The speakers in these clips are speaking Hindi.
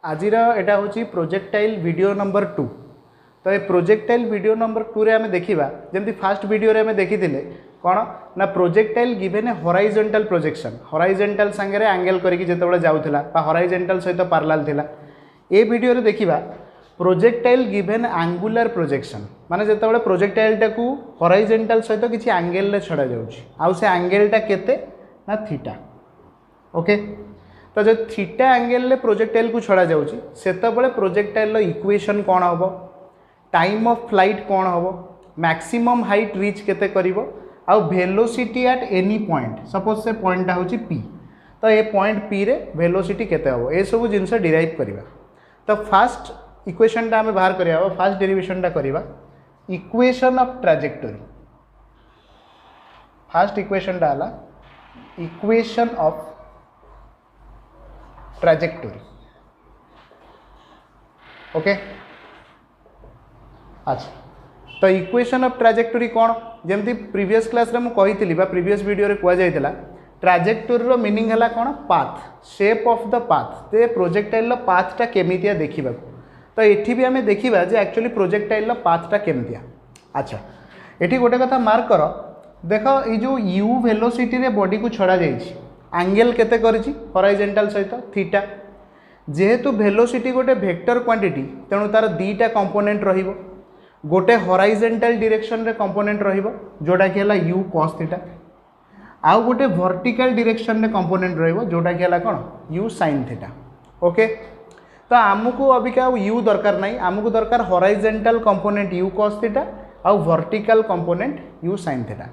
आजिर एटा हूँ प्रोजेक्टाइल वीडियो नंबर 2। तो ये प्रोजेक्टाइल वीडियो नंबर 2 रे आमे देखिबा जमती फास्ट वीडियो रे आमे देखिथिले कौन ना प्रोजेक्टाइल गिवन ए हॉराइजॉन्टल प्रोजेक्शन हॉराइजॉन्टल संगे रे एंगल करिकि जेतेबेले जाउथिला बा हॉराइजॉन्टल सहित पैरेलल थिला। ए वीडियो रे देखिबा प्रोजेक्टाइल गिवन एंगुलर प्रोजेक्शन माने जेतेबेले प्रोजेक्टाइल टाकू हॉराइजॉन्टल सहित किछि एंगल रे छडा जाउछि आउ से एंगल टा केते ना थीटा। ओके तो जो थीटा एंगल रे प्रोजेक्टाइल को छड़ा जाउछि सेतेबेले प्रोजेक्टाइल रो इक्वेशन कोन हबो टाइम ऑफ फ्लाइट कौन हम मैक्सिमम हाइट रीच केते करिवो आउ velocity at any point suppose से पॉइंट हूँ पी तो ये पॉइंट पी रे वेलोसिटी केते हम ये सब जिनस डिराइव करिवा। तो फास्ट इक्वेशन टा हमें बाहर करिया फास्ट डेरिवेशन टा करिवा equation of trajectory. Fast equation टा हला इक्वेशन ऑफ ट्राजेक्टोरी। ओके अच्छा तो इक्वेशन ऑफ ट्राजेक्टोरी कौन जमती प्रीवियस क्लास रे मु कही प्रीवियस वीडियो रे कुआ जायतिला ट्राजेक्टोरी रो मीनिंग हला कौन path shape of the path ते प्रोजेक्टाइल रो पाथ टा केमितिया देखिबा। तो एठी भी हमें देखिबा जे एक्चुअली प्रोजेक्टाइल रो पाथ टा केमितिया। अच्छा एठी गोटे कथा मार्क कर देख ये जो यू वेलोसिटी रे बॉडी को छड़ा जाइछि एंगल केते करिछि हॉराइजॉन्टल सहित थीटा जेहेतु वेलोसिटी गोटे वेक्टर क्वांटिटी तेणु तार दीटा कंपोनेंट रहिबो गोटे हॉराइजॉन्टल डायरेक्शन रे कंपोनेंट रहिबो जोटा कि हला u cos थीटा आउ गोटे वर्टिकल डायरेक्शन रे कंपोनेंट रहिबो जोटा कि हला कोन u sin थीटा। ओके तो आमको अबिका u दरकार नाही आमको दरकार horizontal component u cos theta आउ vertical component u sin theta.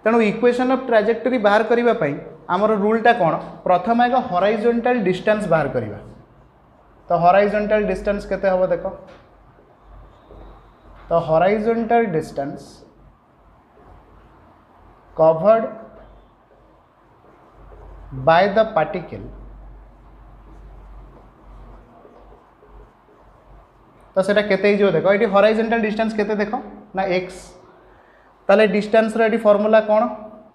तेणु इक्वेशन ऑफ ट्राजेक्टोरी बाहर करिबा पई हमर रूलटा कोन प्रथम आगे हॉराइजॉन्टल डिस्टेंस बाहर करिबा। तो हॉराइजॉन्टल डिस्टेंस केते हबो देखो तो horizontal distance covered by the particle तो सेटा केते ही जो देखो ये हॉराइजॉन्टल डिस्टेंस केते देखो ना x ताले डिस्टेंस रे फॉर्मूला कौन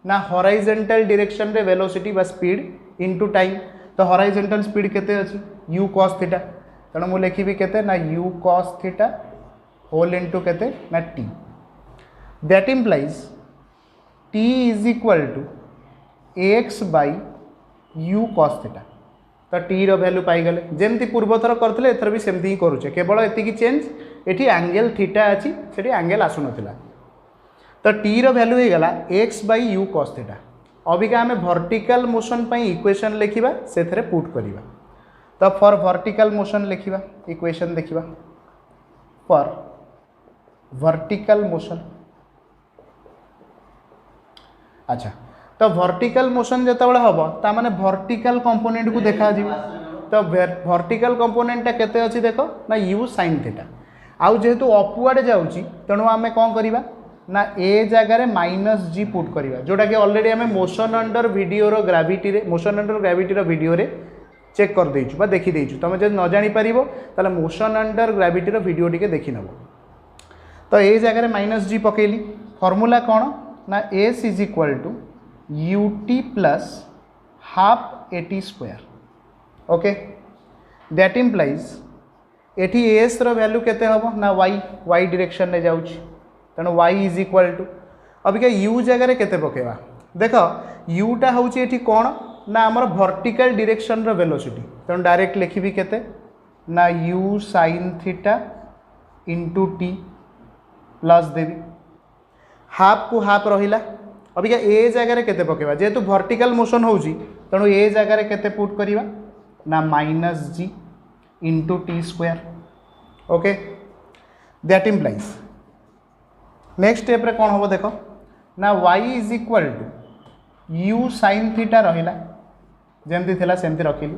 ना हॉराइजॉन्टल डायरेक्शन रे वेलोसिटी बा स्पीड इनटू टाइम। तो हॉराइजॉन्टल स्पीड केते अछि u cos थीटा तेणु मु लिखिबी केते ना u cos theta whole into केते ना t that implies t is equal to ax by u cos theta. तो t रो वैल्यू पाई गले जेमती पूर्वथर करथिले एथर भी सेमती ही करूचे केवल एति की चेंज एठी एंगल थीटा अछि सेठी एंगल आसु नथिला। तो t रो वैल्यू हे गला x bye u cos theta. अबिका हमें वर्टिकल मोशन पई इक्वेशन लिखिबा सेथरे पुट करिबा। तो फॉर वर्टिकल मोशन लिखिबा इक्वेशन देखिबा फॉर वर्टिकल मोशन। अच्छा तो वर्टिकल मोशन जेतेबेले हबो ता माने वर्टिकल कंपोनेंट को देखा जीव। तो वर्टिकल कंपोनेंट ता केते अछि देखो ना u sin थीटा आउ जेहेतु अपवर्ड जाउची तेणु आमे कोन करिबा ना ए जगह रे -g पुट करिबा जोटा कि ऑलरेडी हमें मोशन अंडर वीडियो रो ग्रेविटी रे मोशन अंडर ग्रेविटी रो वीडियो रे चेक कर देइछु बा देखि देइछु तमे जे न जानि परिबो ताले मोशन अंडर ग्रेविटी रो वीडियो टिके देखि नबो। तो ए जगह रे -g पकेली फॉर्मूला कौन ना s is equal to ut plus half at square. Okay that implies एठी s रो वैल्यू केते हबो ना y डायरेक्शन ने जाउची तेणु y इज इक्वल टू अबिका u जगह रे केते पकेबा देखो u टा होची एठी कोन ना हमर वर्टिकल डायरेक्शन रो वेलोसिटी तेणु डायरेक्ट लिखिबी केते ना u sin theta into t plus देवी हाफ को हाफ रहिला अबिका ए जगह रे केते पकेबा जेहेतु वर्टिकल मोशन होउची तेणु ए जगह रे केते पुट करिबा ना -g into t square. Okay that implies next step रे कौन हम देखो ना y is equal to u sin theta रहिला जेमती थिला सेमती रखिली।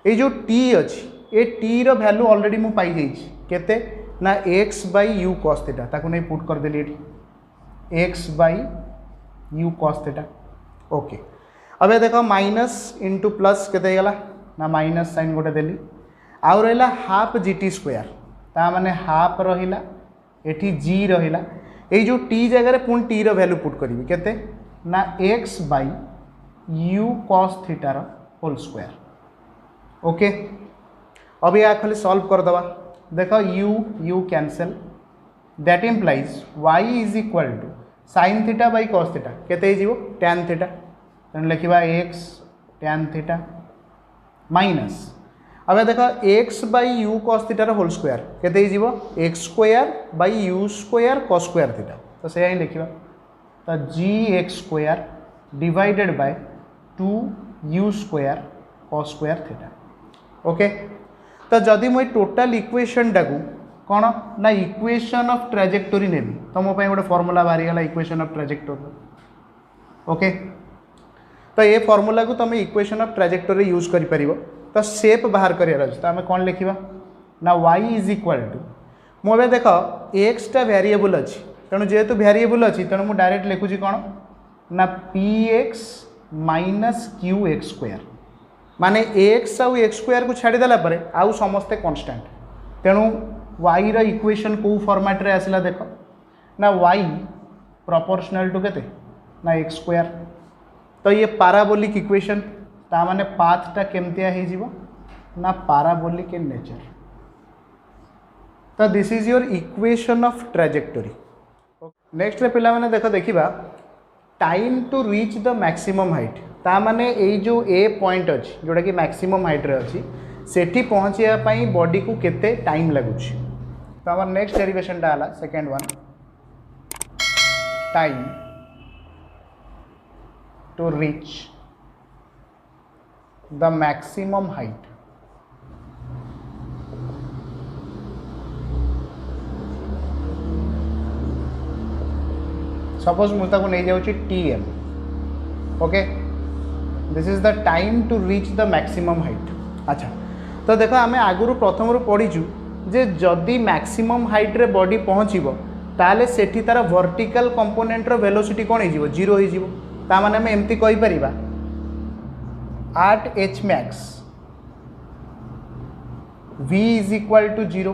ए जो t अछि ए t रो वैल्यू ऑलरेडी मु पाई जाइछि केते ना x bye u cos theta ताकू नहीं पुट कर देली एठी x bye u cos theta. Okay अब देखो माइनस इंटू प्लस केते गला ना माइनस साइन गोटे देली आउ रहिला हाफ gt स्क्वायर ता माने हाफ रहिला एठी g रहिला ए जो t जगह रे पुन t रो वैल्यू पुट करिवि केते ना x bye u cos theta रो होल स्क्वायर। ओके अब या खाली सॉल्व कर दवा देख u cancel that implies y is equal to sin theta by cos theta केते हो tan थीटा तेणु लिखा x tan थीटा माइनस अब देख x बाई यू cos थीटार होल स्क्वायर केते x square by u square cos square theta तो से ही लिखा तो gx square divided by 2u square cos square theta okay. तो जदि मुझे टोटाल इक्वेशन टाकू कौन ना इक्वेशन ऑफ ट्राजेक्टोरी नेबी तो मो गोटे फॉर्मूला बाहरी गला इक्वेशन ऑफ ट्राजेक्टोरी ओके। तो ये फॉर्मूला को तुम इक्वेशन ऑफ ट्राजेक्टोरी यूज कर पारिबो तो शेप बाहर करियार अछि तो आम कौन लिखा ना y इज इक्वल टू मुझे देख x टा वेरिएबल अच्छी तेणु जेहेतु वेरिएबल अच्छी तेणु मुझे डायरेक्ट लिखुची कौन ना px minus Q x square माने x आउ एक्स स्क्वायर को छाड़देला आउ समस्ते कांस्टेंट तेणु y रो इक्वेशन को फॉर्मेट रे आसला देख ना y प्रोपोर्शनल टू केते ना एक्स स्क्वायर तो ये पाराबोलिक इक्वेशन ता माने पाथटा केमतिया हो जीवो ना पाराबोलिक इन नेचर तो this is your equation of trajectory. Next पिला माने देखो देखिबा time to reach the maximum height ता माने ए जो ए पॉइंट अच्छी जोटा कि मैक्सिमम हाइट रे अच्छी सेठी पहुँचा पाई बॉडी को केते टाइम लगुच तो आम नेक्स्ट डेरिवेशन टा हला second one time to reach the maximum height suppose मुझे नहीं जाऊँगी TM okay this is the time to reach the maximum height. अच्छा तो देखो आम आगुरी प्रथम पढ़ीचु जे जदि मैक्सिमम हाइट रे बॉडी पहुँचब ताले सेठी तार वर्टिकल कंपोनेंट रो वेलोसिटी कौन हो जीरो हो ताने आम एमती कहीपर at h max v is equal to zero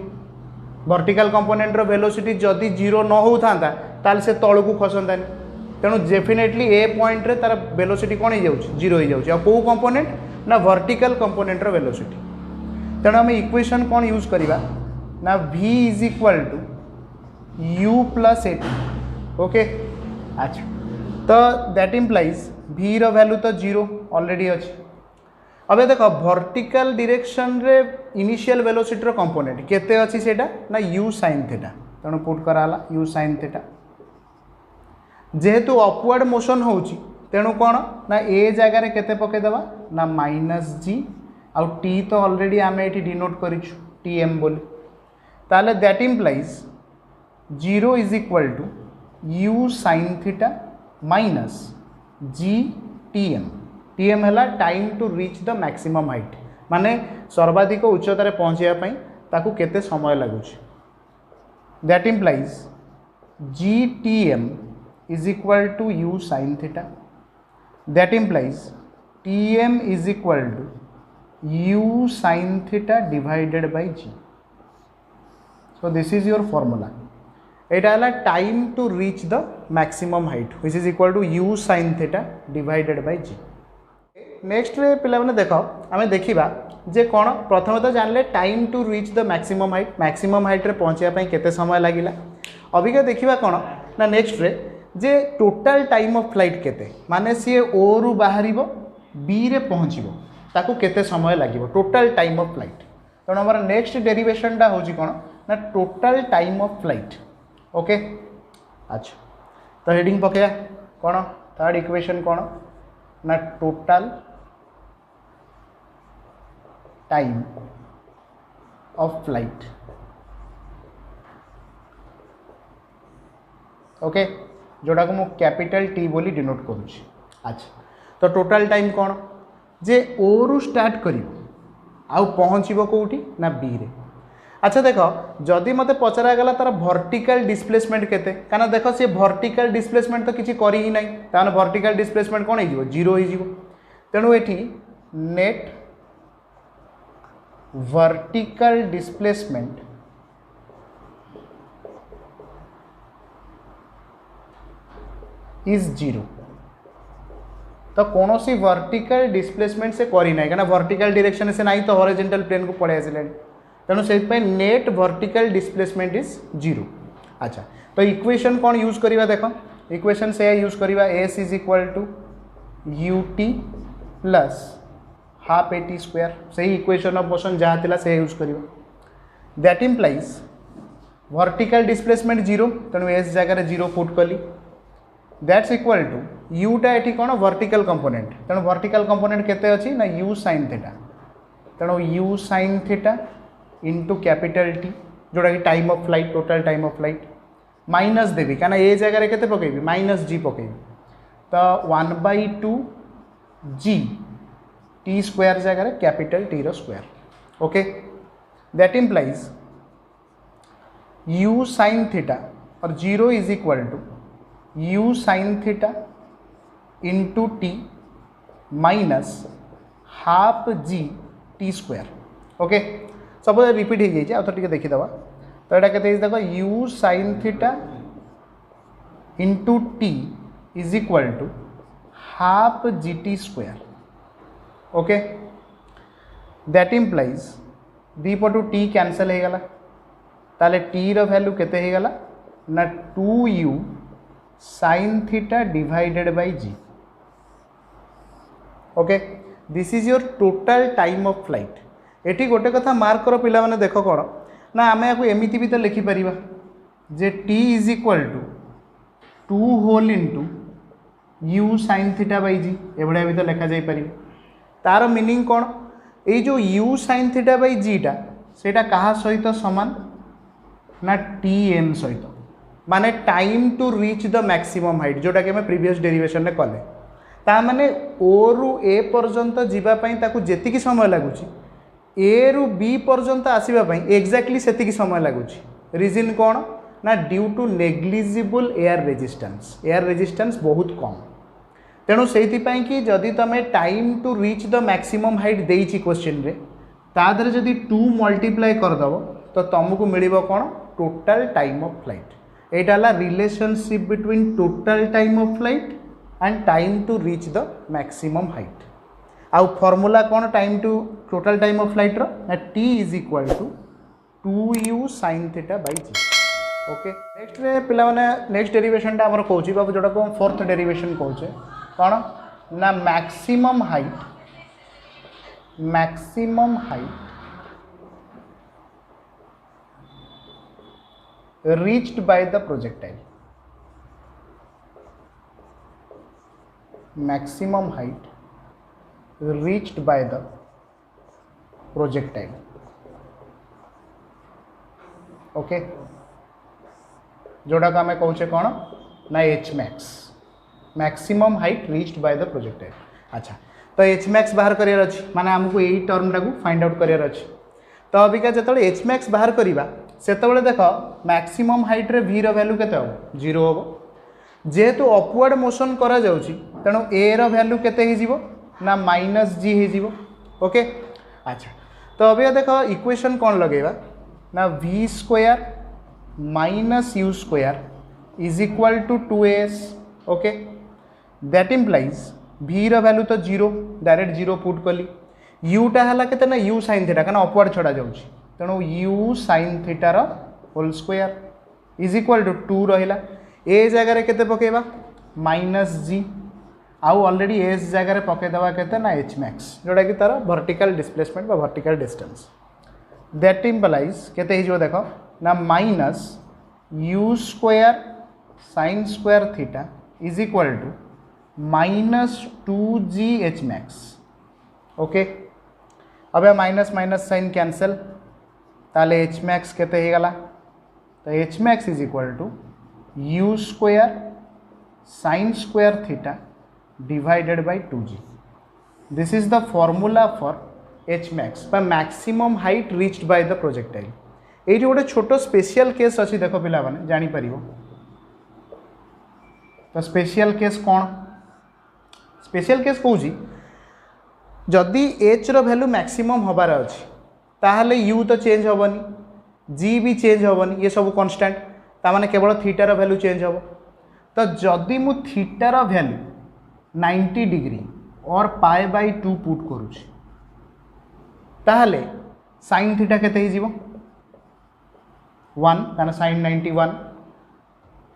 vertical component रो वेलोसिटी जदि जीरो न होता ताल से तल को खसंतानी तेणु डेफिनेटली ए पॉइंट रे तार वेलोसिटी कौन हो जीरो हो जाए कौ कंपोनेंट ना वर्टिकल कंपोनेंट रो वेलोसिटी तेणु आम इक्वेशन कौन यूज करवा ना v is equal to u plus at okay. अच्छा तो दैट इम्प्लाइज v रो वैल्यू तो जीरो ऑलरेडी अच्छी अब देख वर्टिकल डायरेक्शन रे इनिशियल वेलोसिटी रो कंपोनेंट केते अच्छी सेटा ना u sin थीटा तेणु पुट कराला u sin थीटा जेहेतु अपवर्ड मोशन होउची तेणु कौन ना ए जगह रे केते पकेदेवा ना माइनस g आउ t तो ऑलरेडी आम ये डिनोट करिछु tm बोली ताले that implies 0 is equal to u sin theta minus g tm t m है time to reach the maximum height माने सर्वाधिक उच्चतार पहुँचापी ताकू केते समय लगुच that implies g t m is equal to u sine theta that implies t m is equal to u sine theta divided by g so this is your formula यहाँ है time to reach the maximum height which is equal to u sine theta divided by g. Next रे पिला माने देखो आम देखा जे कौन प्रथम तो जानले time to reach the maximum height रे पहुँचापी केते समय लगिला अबिका देखा कौन ना नेक्स्ट रे जे टोटल टाइम ऑफ फ्लाइट केते माने सी ओ रु बाहर बी रे पहुँचो ताकू केते समय लगे टोटल टाइम ऑफ फ्लाइट तेणु आम नेक्स्ट डेरिवेशन टा होची कौन ना total time of flight okay. अच्छा तो हेडिंग पकया कौन थर्ड इक्वेशन कौन ना total time of flight okay जोड़ा को मु कैपिटल टी बोली डिनोट करुँच। अच्छा तो टोटल टाइम कौन जे ओ रु स्टार्ट कर आउ पहुँचब कौटी ना बी रे। अच्छा देख जदि मते पचरा गला तार वर्टिकल डिस्प्लेसमेंट केते काना देख से वर्टिकल डिस्प्लेसमेंट तो किसी करी ही नहीं ताने वर्टिकल डिस्प्लेसमेंट कौन हो जीरो हो तेणु ये net vertical displacement is zero तो कौन सी वर्टिकल डिस्प्लेसमेंट से करना कहीं वर्टिकल डायरेक्शन से नहीं तो हॉरिजॉन्टल प्लेन को पड़े आसिले तेणु से नेट वर्टिकल डिस्प्लेसमेंट इज 0। अच्छा तो इक्वेशन कौन यूज करवा देख इक्वेशन से यूज करवा s is equal to u t plus half a t square से इक्वेशन ऑफ मोशन जहाँ थिला से यूज करवा दैट इम्प्लाइज वर्टिकल डिस्प्लेसमेंट 0 तेणु एस जगह 0 पुट कली दैट्स इक्वल टू यूटा ये कौन वर्टिकल कंपोनेंट तेणु वर्टिकल कंपोनेंट केते अच्छी ना यू साइन थीटा तेणु u sine theta into capital t जोटा कि time of flight total time of flight minus देवी कहीं ए जगह केते पकेबी माइनस जी पकेबी तो 1/2 जी टी स्क्वायर जगह कैपिटल टी रो square okay that implies u sine theta और 0 is equal to u sine theta into t minus half g t square okay सब रिपीट हो जाए आउ तो देखीदे तो यहाँ के देख u sine theta into t is equal to half g t square okay that implies दीपटू टी कैंसल हो गला ताले टी रो वैल्यू केते हो गला ना 2u sine theta divided by g okay this is your total time of flight एटी गोटे कथा मार्क करो पिला माने देखो कौन ना आम या एमती भी तो लिखिपर जे t is equal to 2 whole into u sine theta by g एभलिया भी तो लिखा जापर तार मीनिंग कौन ये जो यू साइन थीटा बाई जीटा सेटा कहा सहित समान ना टी एम सहित माने time to reach the maximum height जोटा कि हमें प्रीवियस डेरिवेशन में कले ता माने ओ रु ए पर्यंत जीवापाई ताकू जेतिकी समय लगुच ए रु बी पर्यंत आसवाई एक्जाक्टली सेतिकी समय लगुच रिजन कौन ना due to negligible air resistance बहुत कम तेणु से कि जदि तुम time to reach the maximum height देइछि क्वेश्चन रे तादर जदि 2 मल्टीप्लाई करदेव तो तुमको मिल कौन टोटल टाइम ऑफ फ्लाइट यहाँ relationship between total time of flight and time to reach the maximum height आउ फॉर्मूला कौन time to total time of flight रो t is equal to 2u sine theta by g okay next रे पिला माने नेक्स्ट डेरिवेशन टा हमर कहूची बाबू जोटा को फोर्थ डेरिवेशन कहूचे कौन ना maximum height reached by the projectile maximum height reached by the projectile okay जोड़ा को आम कहे कौन ना H max maximum height reached by the projectile अच्छा तो एच मैक्स बाहर करार अच्छी माने आमको यही टर्म टाक फाइंड आउट करार अच्छी तो अबिका जो एच मैक्स बाहर करवा से देख मैक्सिमम हाइट रे वी वैल्यू केते हम 0 हम जेहेतु अपवर्ड मोशन करा जाउची तेणु ए रो वैल्यू केते ही जीवो ना माइनस जी ही जीवो ओके अच्छा तो अबिका देख इक्वेशन कौन लगेगा ना v square minus u square is equal to 2s okay that implies v रो वैल्यू तो 0 डायरेक्ट 0 पुट कली यूटा है केते ना u साइन थीटा कहना अपवर्ड छड़ा जाउची तेणु u साइन थीटार whole square is equal to 2 रहा ए जगह केते पकेबा माइनस जी आउ ऑलरेडी एस जगह पकईदेवा केते ना एच मैक्स जोटा कि तार vertical displacement vertical distance that implies केते हो देख ना minus u square sine square theta is equal to minus 2g H max okay अब माइनस माइनस साइन कैंसल ताले एच मैक्स केते ही गला तो H max is equal to u square sine square theta divided by 2g this is the formula for H max maximum height reached by the projectile ये गोटे छोट स्पेशल केस अच्छी देख पिला माने जानी परिवो तो स्पेशल केस कौन स्पेशल केस कहूँ जदि एच रो वैल्यू मैक्सिमम हबार अच्छी ताहले यू तो चेंज हेनी जी भी चेंज हेनी ये सब कांस्टाट ताने केवल थीटार वैल्यू चेंज हम तो जदि मु थीटार वैल्यू 90 डिग्री और पाए बाय 2 पुट करुँच ताहले साइन थीटा केते हो 1 कारण साइन 91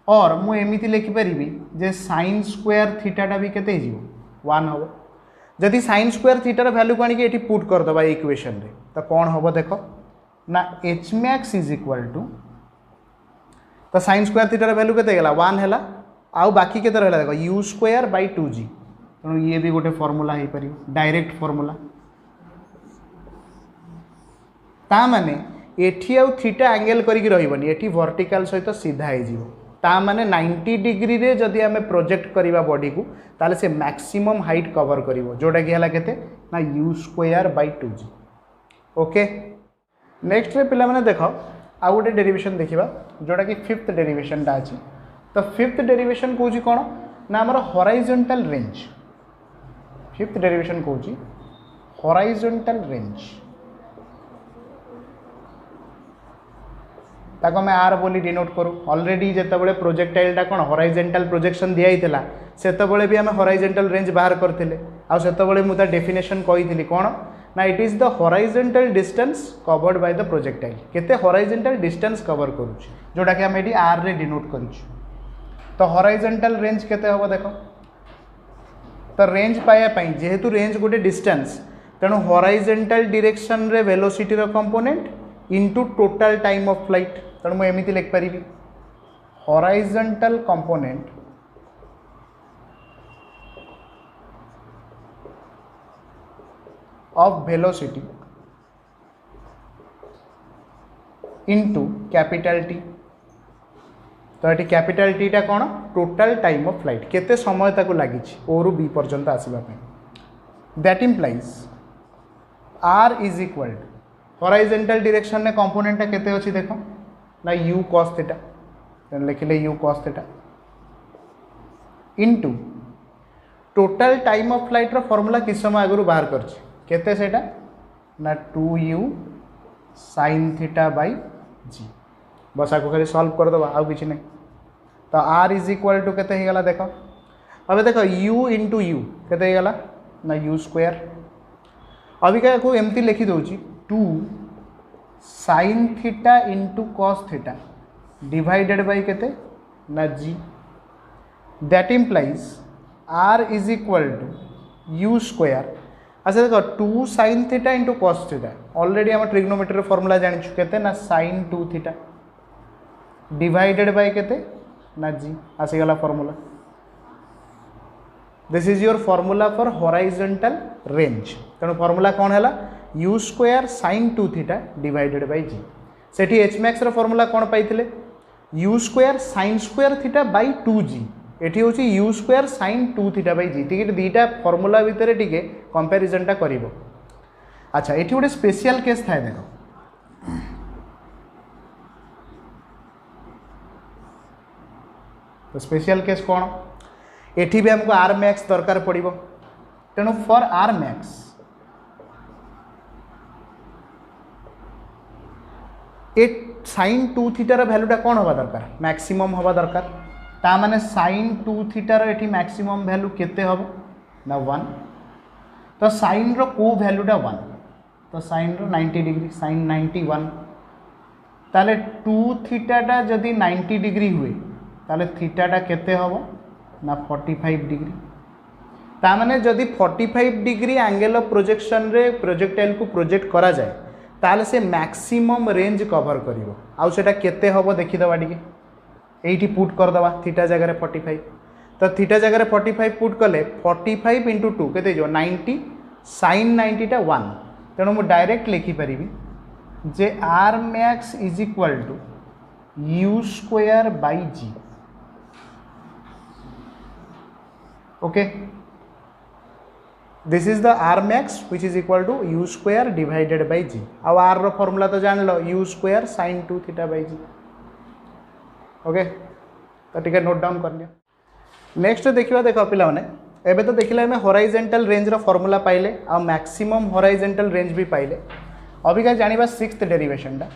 और मु एमिति लिखिपारि जे साइन स्क्वायर थीटाटा भी केते हो 1 हम जदि साइन स्क्वायर थीटार भैल्यू को आनिक पुट करदे इक्वेशन रे तो कौन हम देख ना H max is equal to तो साइन स्क्वायर थीटार भैल्यू केते गला 1 है आउ बाकी केते रहला देखो यू स्क्वायर बाय 2g तेणु ये भी गोटे फॉर्मूला हो पार डायरेक्ट फॉर्मूला ता माने एठी आउ थीटा एंगल करिक रहिबनी एठी वर्टिकल सहित सीधा हो जीवो ता माने 90 डिग्री रे जदि आमे प्रोजेक्ट करिबा बॉडी को ताले से मैक्सिमम हाइट कवर करिवो जोटा कि हला केते ना you square bye 2g okay next रे पिला माने देखो आ गोटे डेरिवेशन देखिबा जोटा कि फिफ्थ डेरिवेशन टा अछि तो फिफ्थ डेरिवेशन कहूँ कौन ना आमर हॉराइजॉन्टल रेंज फिफ्थ डेरिवेशन कहूँ हॉराइजॉन्टल रेंज ताको आम आर बोली डिनोट करूँ ऑलरेडी जितेबाला प्रोजेक्टाइलटा कौन हॉराइजॉन्टल प्रोजेक्शन दिखाई सेतबले भी आम हॉराइजॉन्टल रेंज बाहर करते आतेबले मुझे डेफिनेशन कही कौन ना it is the horizontal distance covered by the projectile केते हॉराइजॉन्टल डिस्टेंस कवर करूँ जोटा कि आम ये आर रे डिनोट करूँ तो हॉराइजॉन्टल रेंज केते हम देख तो रेंज पाइबापी जेहेतु रेंज गोटे डिस्टेंस तेणु हॉराइजॉन्टल डायरेक्शन रे वेलोसिटी रो component into total time of flight तेणु मुझे एमती लिखिपारि horizontal component of velocity into capital t तो ये कैपिटल टीटा कौन टोटल टाइम ऑफ फ्लाइट केते समय ताको लगी ओ रु बी पर्यंत आसवाई that implies r is equal to horizontal direction ने कंपोनेंटा केते अछि देखो ना यू कॉस थीटा लिखिले u cos theta into total time of flight row formula किस समय आगु बाहर करछि केते सेटा ना 2u sin theta by g बस आको खाली सॉल्व कर दबा आउ किछि नहीं तो r इज इक्वल टू केते हेगला देखो अब देखो u इंटू यू केते हेगला ना यू स्क्वायर अभी क्या को एमती लिखि दउची 2 sin theta into cos theta divided by केते ना g that implies r is equal to u square अच्छा देखो 2 sin theta into cos theta already आम ट्रिग्नोमेट्री फॉर्मूला जानिछु केते ना sin 2 थीटा डिवाइडेड बाय केते ना जी आसीगला formula this is your formula for horizontal range तेणु फॉर्मूला कौन है u square sin 2 theta divided by g सेठी एच मैक्स रो फॉर्मूला कौन पाइथिले u square sin square theta by 2g एठी होची u square sin 2 theta by g टिके दीटा फॉर्मूला भितर टिके कंपैरिजनटा करिवो अच्छा एठी गोटे स्पेशल केस थाए देखो तो स्पेशल केस कौन एठी भी हमको आर मैक्स दरकार पड़िबो तेणु for R max A sin 2 थीटार भैल्यूटा कौन हवा दरकार मैक्सिमम हवा दरकार ता माने sin 2 थीटार एठी मैक्सिमम भैल्यू केते हबो ना 1 तो sin रो को भैल्यूटा 1 तो sin रो 90 डिग्री sin 91 ताले 2 थीटाटा जदि 90 डिग्री हुए ताले थीटाटा केते हबो ना 45 डिग्री ता माने जदि 45 डिग्री एंगल ऑफ प्रोजेक्शन रे प्रोजेक्टाइल को प्रोजेक्ट करा जाए ताले से मैक्सिमम रेंज कवर करिवो आउ सेटा केते हबो देखि दबा डिके एठी पुट कर दबा थीटा जगह 45 तो थीटा जगह 45 पुट कले 45 इंटू 2 केते जो 90 sin 90 टा 1 तेणु मु डायरेक्ट लिखि परिबी जे r max is equal to u square by g okay this is the r max which is equal to u square divided by g आउ आर रो फॉर्मूला तो जान लो u square sin 2 theta by g okay तो ठीक है नोट डाउन कर लिया नेक्स्ट देखिए देखो पिला माने एबे तो देखिला हमें हॉराइजॉन्टल रेंज रो फॉर्मूला पाइले आ मैक्सिमम हॉराइजॉन्टल रेंज भी पाइले अभी का जानिबा सिक्स्थ डेरिवेशन दा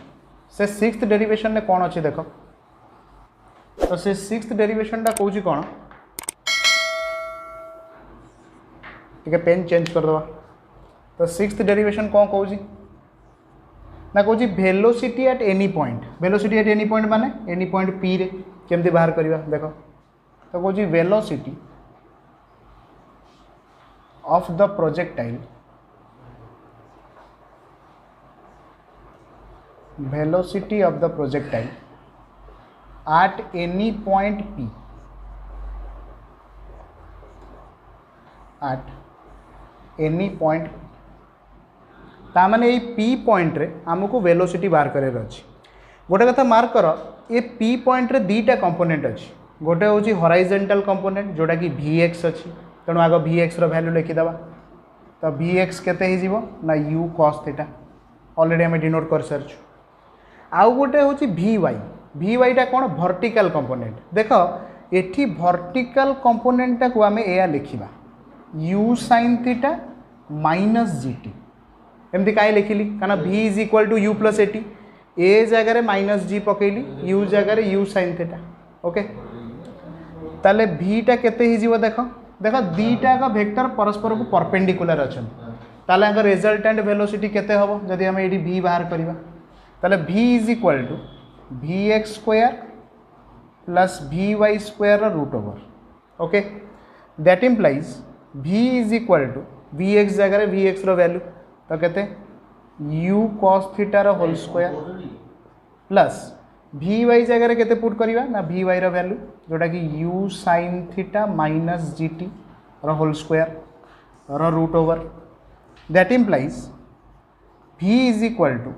से सिक्स्थ डेरिवेशन ने कौन अच्छी देखो तो से सिक्स्थ डेरिवेशन दा कहूँ कौन टे पेन चेंज करदे। तो सिक्स्थ डेरिवेशन कौन कौन ना कौन velocity at any point. Velocity at any point माने एनी पॉइंट पी रे केमती बाहर करवा देख। तो कौन velocity of the projectile, velocity of the projectile at any point p, at any point तामाने ये पी पॉइंट रे आमको वेलोसिटी बाहर करार अच्छी। गोटे कथा मार्क कर, ये पी पॉइंट रे दीटा कंपोनेंट अच्छी। गोटे हूँ हॉराइजॉन्टल कंपोनेंट जोटा कि Vx अच्छी, तेणु आग Vx रो वैल्यू लिखिदेवा। तो Vx केते हो ना u cos थीटा, ऑलरेडी आम डिनोट कर सारी। आउ गोटे हूँ Vy टा कौन वर्टिकल कंपोनेंट। देख ये वर्टिकल कंपोनेंटा को आम या लिखा u sin theta minus gt। एमती कहीं लिखिली कारण v is equal to u plus at, ए जगार माइनस g पकेली, u जगार u sin थीटा। ओके ताले vटा केते हो देख देख दीटा का वेक्टर परस्पर को परपेंडिकुलर अच्छा, ताले आंका रिजल्टेंट वेलोसिटी केते हबो जदि हम एडी v बाहर करिबा। ताले v is equal to vx square plus vy square root over. Okay that implies v is equal to vx जगह vx रो वैल्यू तो कहते u cos थीटा रो होल स्क्वायर प्लस vy जगह केते पुट करिवा ना vy रो वैल्यू जोटा कि u sin theta minus gt रो होल स्क्वायर रो root over. That implies v is equal to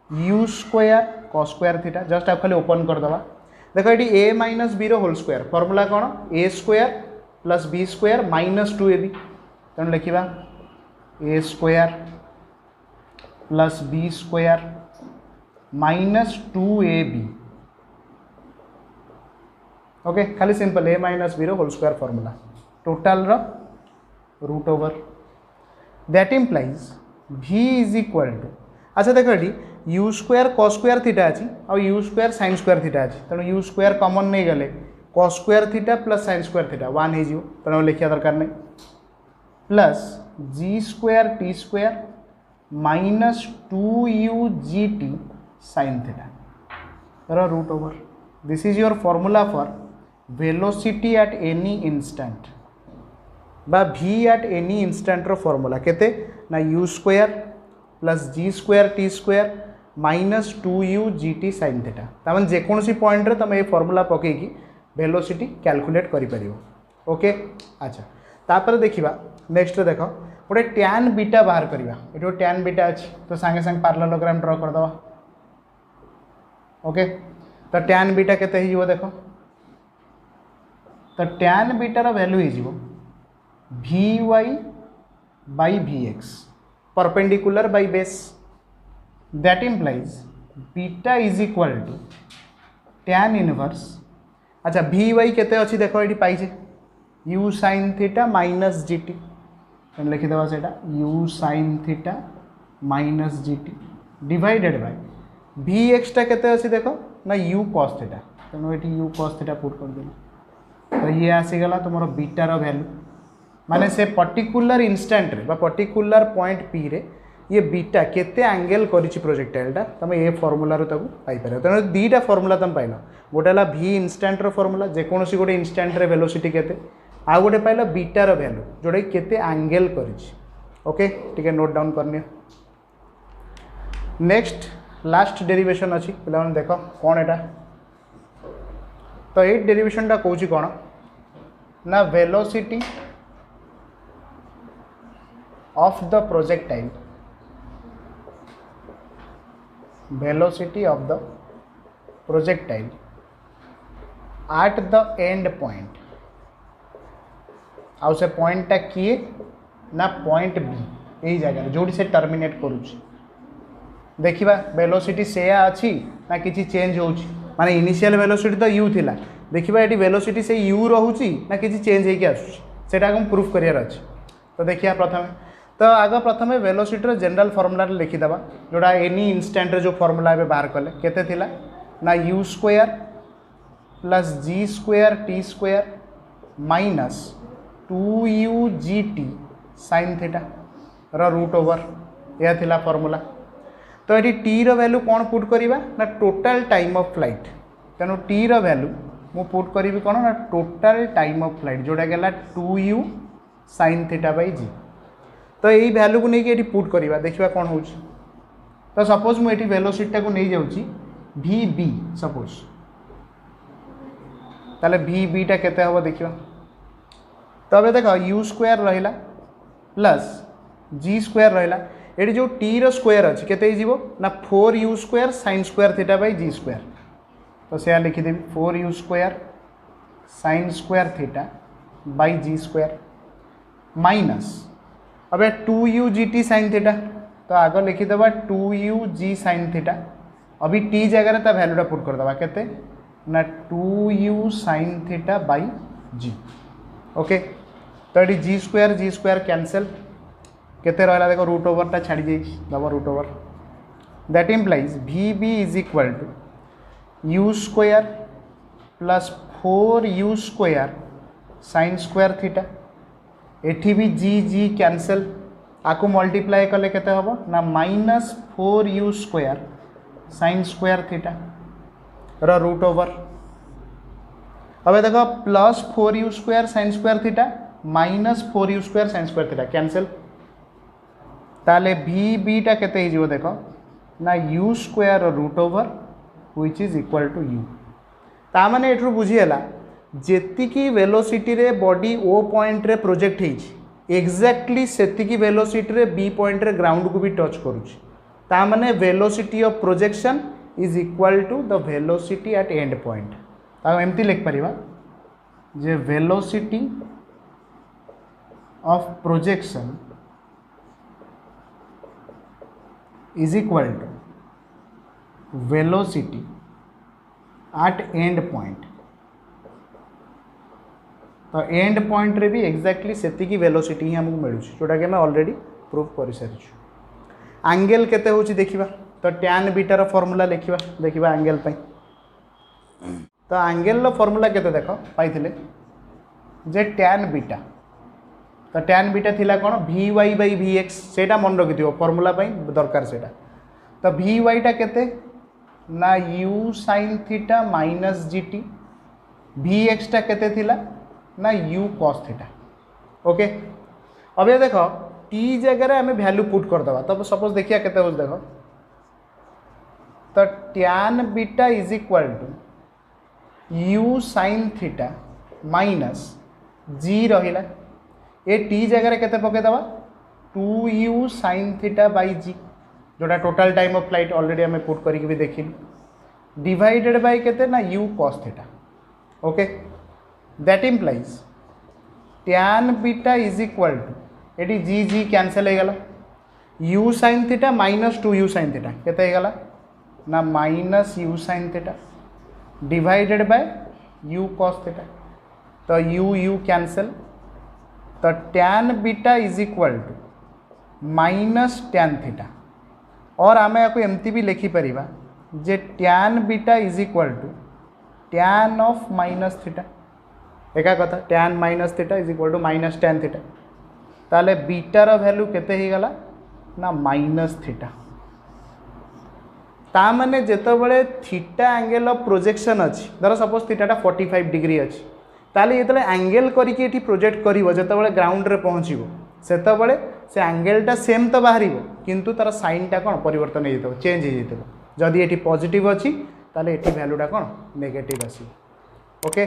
u square cos square theta. Just आप खाली ओपन कर दवा। देखो ये a माइनस b रो होल स्क्वायर फॉर्मूला कौन a square plus b square minus 2ab। तेणु लिखा a square plus b square minus 2ab। Okay खाली सिंपल a माइनस b रो होल स्क्वायर फॉर्मूला टोटाल रो root over. That implies v is equal to अच्छा देख ये u square cos square theta अच्छी और u square sin square theta अच्छी। तेणु u स्क्वायर कॉमन नहीं गले cos square theta plus sin square theta 1 हो। तेणु लिखा दरकार नहीं plus g square t square minus 2u gt sin theta root over. This is your formula for velocity at any instant बा v एट एनी इंस्टेंट रो फॉर्मूला केते ना u square plus g square t square minus 2u gt sin theta. तमें जेकोसी पॉइंट रे तुम ये फॉर्मूला पकईकी वेलोसिटी कैलकुलेट करि परियो। ओके अच्छा तापर देखिबा नेक्स्ट देख गोटे टैन बीटा बाहर करवा। ये टैन बीटा अच्छी तो सांगे सांगे पार्लेलोग्राम ड्र कर दवा। ओके तो टैन बीटा केते हो देख तो टैन बीटार वैल्यू हो vy by vx perpendicular by base. That implies beta is equal to tan inverse अच्छा vy केते अच्छी देख ये पाइजे u sin theta minus gt। लिखिदेवा से u sin theta minus gt divided by vx टा केते अच्छी देख ना u cos थीटा। तेणु ये u cos थीटा पुट कर देली तो ये आसीगला तुम बीटार वैल्यू माने से पर्टिकुलर इंस्टेंट रे बा पर्टिकुलर पॉइंट p रे ये बीटा केते एंगल करिछि प्रोजेक्टाइलटा तुम ये फॉर्मूला रो ताकू पाई पारे। तेणु दीटा फॉर्मूला तुम पाइल गोटे है v इंस्टेंट रो फॉर्मूला जेकोसी गोटे इंस्टेंट रे वेलोसिटी केते आ गोटे पाइल बीटार वैल्यू जोटा केते एंगल करिछि। ओके टिके नोट डाउन करनी। नेक्स्ट लास्ट डेरिवेशन अच्छी पे देख कौन एटा तो एट डेरिवेशनटा कौन कौन ना velocity of the projectile, velocity of the projectile at the end point. आउ से पॉइंटा किए ना पॉइंट बी यही जगह जो से टर्मिनेट करुच्ची। देखा वेलोसिटी से अच्छी ना किसी चेंज हो माने इनिशियल वेलोसिटी तो u थिला देखा ये वेलोसिटी से u रोचे ना किसी चेंज होगी आसटा हम प्रूफ करार अच्छे। तो देखिए प्रथम तो आग प्रथम वेलोसिटी जनरल फॉर्मूला लिखिदेवा जोड़ा एनी इंस्टेंट जो फॉर्मूला बाहर कले केते थिला ना u square plus g square t square minus 2u gt sin theta root over यह थिला फॉर्मूला। तो ये टी रो वैल्यू कौन पुट करिबा ना टोटल टाइम ऑफ फ्लाइट। तेणु टी रो वैल्यू मु पुट करी कौन ना टोटल टाइम ऑफ फ्लाइट जोटा गला 2u sin थीटा बाई जी। तो यही वैल्यू को लेकिन पुट करिबा देखिबा कौन हो। तो सपोज मुझे वेलोसिटी को नहीं जाऊँगी वी बी सपोज ताले वी बीटा केते हम देखिबा। तो अब देख यू स्क्वायर रहिला प्लस जी स्क्वायर रहिला ये जो टी रो स्क्वायर अच्छी केते जीवो ना 4u square sin square theta by g square. तो से लिखिदेवी 4u square sin square theta by g square minus अब 2u gt sin थीटा। तो आग लिखिदेवा 2u g sin थीटा अभी टी जगह ता भैल्यूटा पुट करदे केते ना 2u sin theta by g. Okay तो ये जी स्क्वायर कैंसल केते रहा देखो रूट ओवरटा छाड़ी जाइए दबा root over that implies v B is equal to u square plus 4u square sin square theta एठी भी जी कैंसल आपको मल्टीप्लाई कले केते हम ना minus 4u square sin square theta root over. अब देखो plus 4u square sin square theta minus 4u square sin square theta cancel ताले वी बीटा केते हो देख ना u square root over which is equal to u। ता माने एठू बुझीगला जेतिकी वेलोसिटी रे बॉडी ओ पॉइंट रे प्रोजेक्ट होइछि एक्जाक्टली सेतिकी वेलोसिटी रे बी पॉइंट रे ग्राउंड को भी टच करूछि। ता माने velocity of projection is equal to the velocity at end point. ता एमती लिख परिबा जे velocity of projection is equal to velocity at end point. तो एंड पॉइंट रे भी एक्जाक्टली सेतिकी वेलोसिटी ही हमको मिलूँ जोटा कि मैं ऑलरेडी प्रूव कर सारी। एंगल केते होची देखिबा तो tan बीटा रो फार्मूला लिखिबा देखिबा एंगल पई। तो एंगल रो फार्मूला केते देखो पाइथिले जे tan बीटा। तो tan बीटा थिला कोन vy बाई vx सेटा मन रखिथिबो फार्मूला पई दरकार सेटा। तो vy टा केते ना u sin theta minus gt vx टा केते थिला ना u cos थीटा। ओके अब ये देखो टी जगह आम वैल्यू पुट करदे। तब सपोज देखिए केते हो देखो तो tan beta is equal to u sin theta minus g रहिला ए टी जगह केते पकेदवा 2u sin theta by g जोटा total time of flight already आम पुट करके भी देखी डिवाइडेड बाय केते ना u cos theta. Okay that implies tan beta is equal to ये जी कैंसल हो गला u sin theta minus 2u sin theta केते हो गला ना minus u sin theta divided by u cos theta. तो u कैंसल तो tan beta is equal to minus tan theta और आम आपको एमती भी लिखिपर जे tan beta is equal to tan of minus theta एका कथा tan माइनस theta is equal to minus tan theta. ताले बीटार वैल्यू केते ही गला ना माइनस थीटा। ता माने जेतबेले थीटा एंगल ऑफ प्रोजेक्शन अच्छी धर सपोज थीटाटा 45 डिग्री अच्छी ताले जेतबेले एंगल करिके एठी प्रोजेक्ट करिवो जेतबेले ग्राउंड रे पहुँचो सेतबेले से एंगलटा सेम तो बाहर किंतु तार साइनटा कौन परिवर्तन हो जातो चेंज हो जातो। जदि एठी पॉजिटिव अच्छी ताले एठी वैल्यूटा कौन नेगेटिव आसी। ओके